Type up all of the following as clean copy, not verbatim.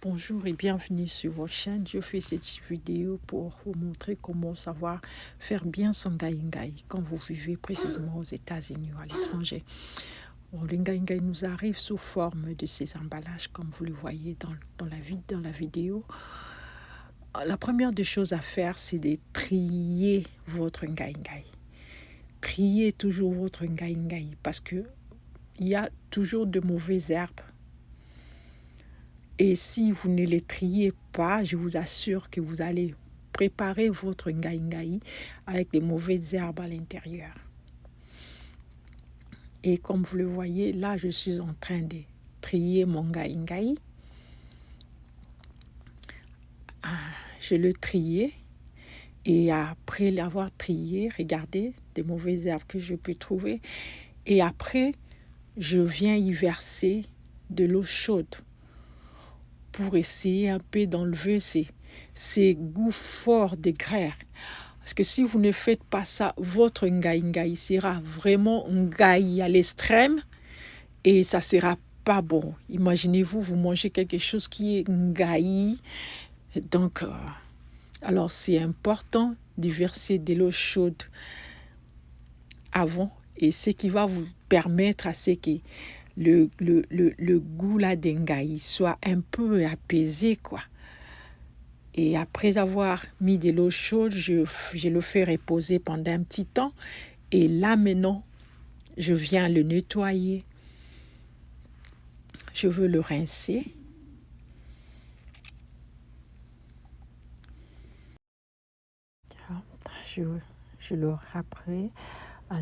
Bonjour et bienvenue sur votre chaîne. Je fais cette vidéo pour vous montrer comment savoir faire bien son ngai-ngai quand vous vivez précisément aux États-Unis ou à l'étranger. Bon, le ngai-ngai nous arrive sous forme de ces emballages comme vous le voyez dans la vidéo. La première des choses à faire, c'est de trier votre ngai-ngai. Triez toujours votre ngai-ngai parce que il y a toujours de mauvaises herbes. Et si vous ne les triez pas, je vous assure que vous allez préparer votre ngai-ngai avec des mauvaises herbes à l'intérieur. Et comme vous le voyez, là, je suis en train de trier mon ngai-ngai. Je le triais et après l'avoir trié, regardez des mauvaises herbes que je peux trouver. Et après, je viens y verser de l'eau chaude pour essayer un peu d'enlever ces goûts forts des graines. Parce que si vous ne faites pas ça, votre ngai-ngai sera vraiment ngai à l'extrême et ça sera pas bon. Imaginez-vous, vous mangez quelque chose qui est ngai. Donc, alors c'est important de verser de l'eau chaude avant et ce qui va vous permettre à ce que le goût là d'engai soit un peu apaisé, quoi. Et après avoir mis de l'eau chaude, je le fais reposer pendant un petit temps. Et là maintenant, je viens le nettoyer. Je veux le rincer. Je le après,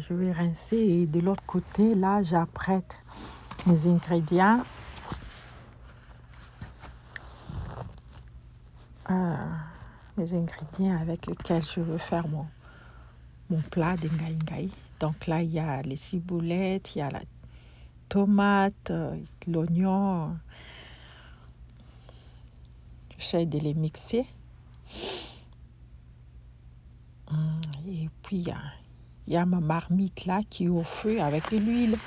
je vais rincer et de l'autre côté, là, j'apprête mes ingrédients. Mes ingrédients avec lesquels je veux faire mon plat de ngai-ngai. Donc là, il y a les ciboulettes, il y a la tomate, l'oignon. J'essaie de les mixer. Et puis, il y a ma marmite là qui est au feu avec de l'huile.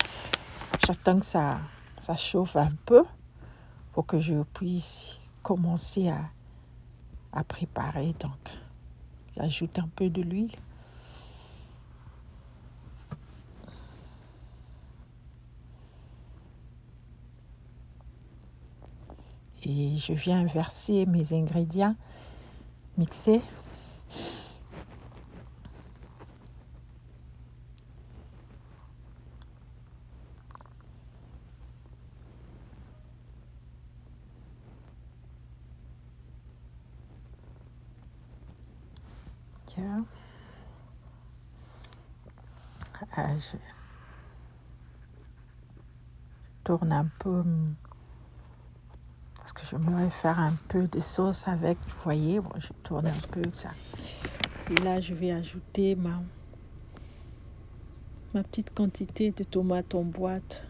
J'attends que ça chauffe un peu pour que je puisse commencer à préparer. Donc, j'ajoute un peu de l'huile. Et je viens verser mes ingrédients mixés. Je tourne un peu parce que je voudrais faire un peu de sauce avec, vous voyez, bon, je tourne un peu ça. Et là, je vais ajouter ma petite quantité de tomates en boîte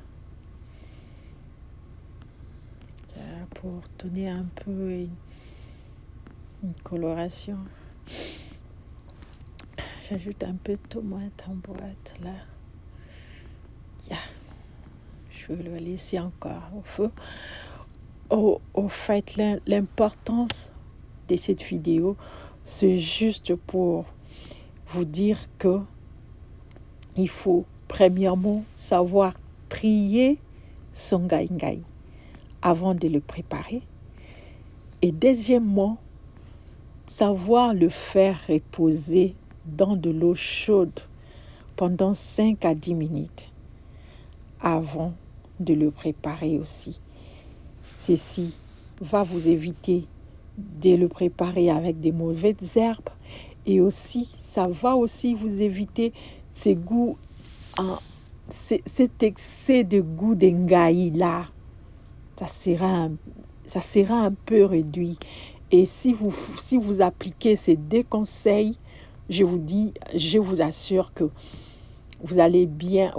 pour donner un peu une coloration. J'ajoute un peu de tomate en boîte là. Je vais le laisser encore au feu. Au fait, l'importance de cette vidéo, c'est juste pour vous dire que il faut premièrement savoir trier son ngai-ngai avant de le préparer. Et deuxièmement, savoir le faire reposer dans de l'eau chaude pendant 5 à 10 minutes avant de le préparer aussi. Ceci va vous éviter de le préparer avec des mauvaises herbes et aussi, ça va aussi vous éviter ces goûts, cet excès de goût d'engai là. Ça sera un peu réduit. Et si vous appliquez ces 2 conseils, je vous assure que vous allez bien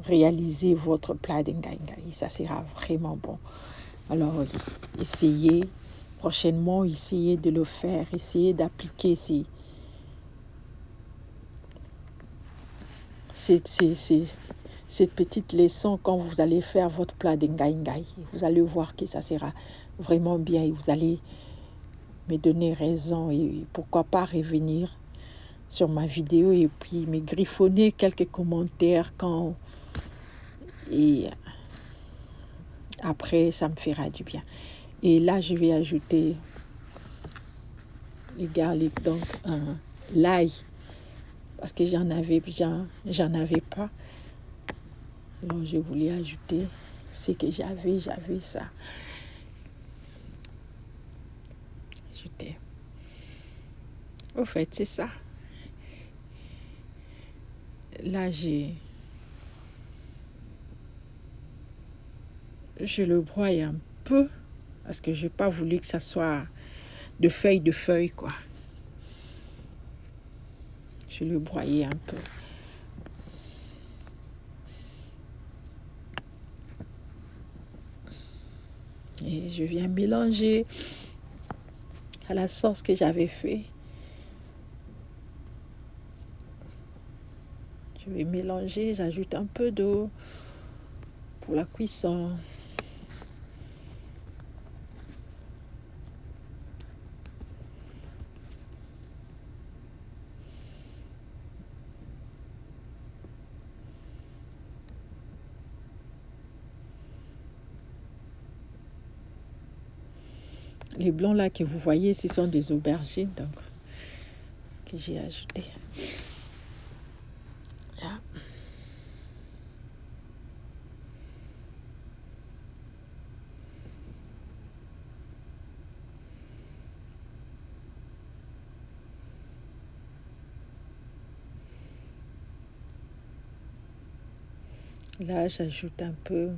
réaliser votre plat de ngai-ngai. Ça sera vraiment bon. Alors, essayez prochainement, essayez de le faire, essayez d'appliquer cette petite leçon quand vous allez faire votre plat de ngai. Vous allez voir que ça sera vraiment bien et vous allez me donner raison et pourquoi pas revenir sur ma vidéo et puis me griffonner quelques commentaires quand et après ça me fera du bien. Et là je vais ajouter le garlic, donc l'ail, parce que j'en avais pas. Donc je voulais ajouter ce que j'avais ça. Ajouter. Au fait, c'est ça. Là, je le broie un peu parce que je n'ai pas voulu que ça soit de feuilles, quoi. Je le broyais un peu. Et je viens mélanger à la sauce que j'avais fait. Je vais mélanger, j'ajoute un peu d'eau pour la cuisson. Les blancs là que vous voyez, ce sont des aubergines donc, que j'ai ajouté. Là, j'ajoute un peu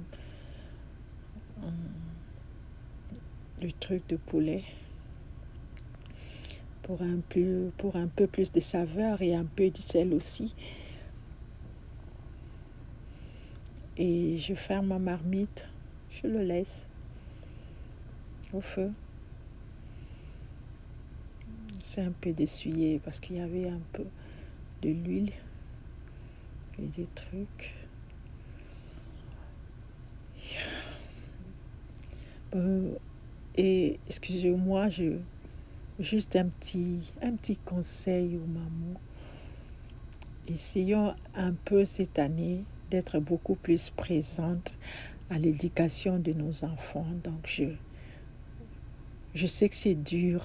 le truc de poulet pour un peu plus de saveur et un peu de sel aussi. Et je ferme ma marmite, je le laisse au feu. C'est un peu d'essuyer parce qu'il y avait un peu de l'huile et des trucs. Et excusez-moi, juste un petit conseil aux mamans. Essayons un peu cette année d'être beaucoup plus présente à l'éducation de nos enfants. Donc je sais que c'est dur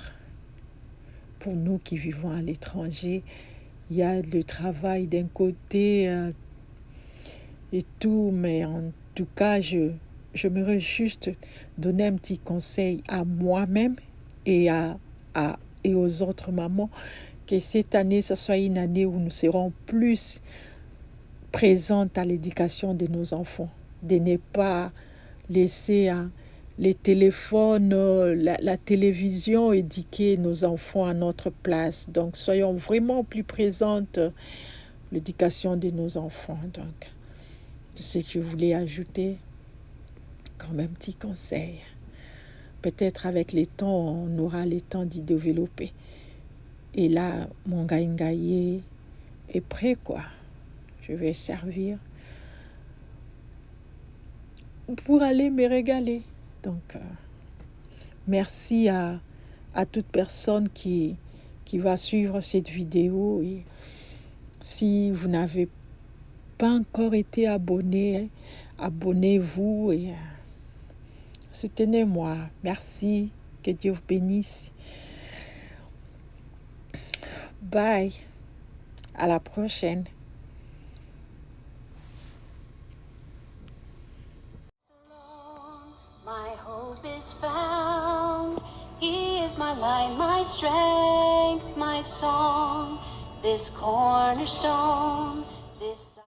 pour nous qui vivons à l'étranger. Il y a le travail d'un côté et tout, mais en tout cas, j'aimerais juste donner un petit conseil à moi-même et aux autres mamans, que cette année, ce soit une année où nous serons plus présentes à l'éducation de nos enfants, de ne pas laisser les téléphones, la télévision éduquer nos enfants à notre place. Donc, soyons vraiment plus présentes à l'éducation de nos enfants. Donc, c'est ce que je voulais ajouter comme un petit conseil. Peut-être avec les temps, on aura le temps d'y développer. Et là, mon ngai est prêt, quoi. Je vais servir pour aller me régaler. Donc, merci à toute personne qui va suivre cette vidéo. Et si vous n'avez pas encore été abonné, abonnez-vous et soutenez-moi. Merci. Que Dieu vous bénisse. Bye. À la prochaine. My hope is found. He is my light, my strength, my song. This cornerstone, this